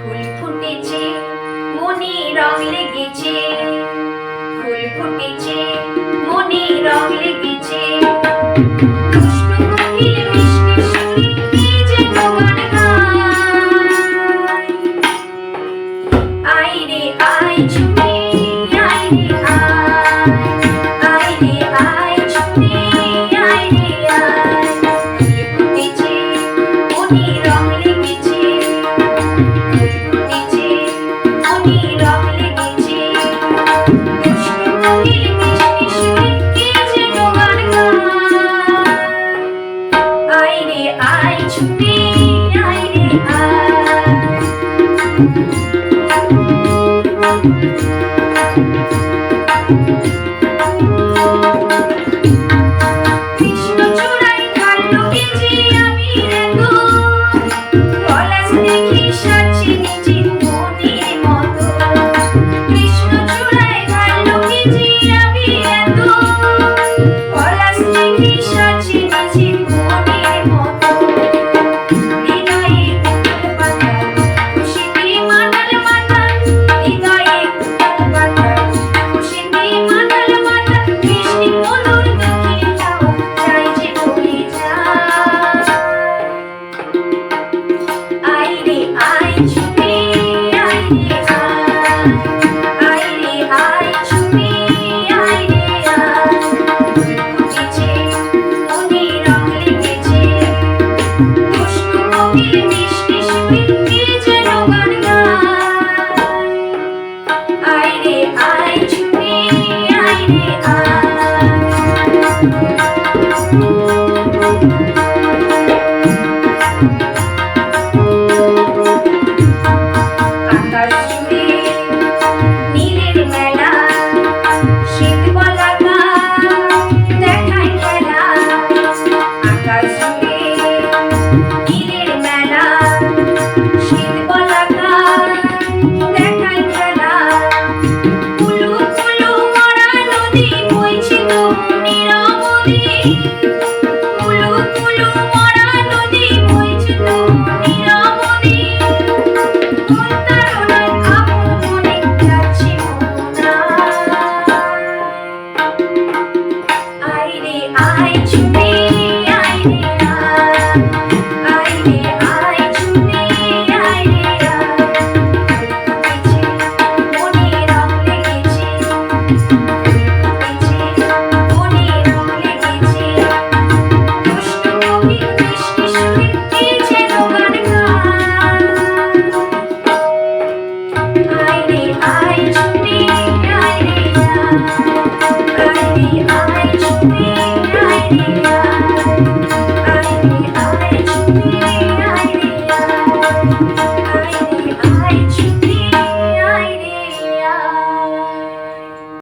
ফুল ফুটেছে মনে রং লেগেছে, ফুল ফুটেছে মনে রং লেগেছে। দুষ্টু কোকিল মিষ্টি সুরে কি যেন গান গায়। আয় রে আয় ছুটে, আয় রে আয়, আয় রে আয় ছুটে, আয় রে আয়। ফুল ফুটেছে মনে রং লেগেছে, ফুল ফুটেছে মনে রং লেগেছে। দুষ্টু কোকিল মিষ্টি সুরে কি যেন গান গায়। আয় রে আয় ছুটে, আয় রে আয়। কৃষ্ণচূড়ায় ঢাললো কে যে আবির এত, পলাশ দেখি সাজছে নিজের মনের মতো। কৃষ্ণচূড়ায় ঢাললো কে যে আবির এত, পলাশ দেখি সাজছে নিজের মনের মতো। হৃদয়ে উথাল পাথাল খুশিতে মাতাল মাতাল, হৃদয়ে উথাল পাথাল খুশিতে মাতাল মাতাল। মিষ্টি মধুর দুঃখের হাওয়া যায় যে বয়ে যায়। আয় রে আয় ছুটে, আয় রে আয়, আয় রে আয় ছুটে, আয় রে আয়। ফুল ফুটেছে মনে রং লেগেছে, দুষ্টু কোকিল মিষ্টি সুরে কি যেন গান গায়। আয় রে আয় ছুটে, আয় রে আয়। আকাশ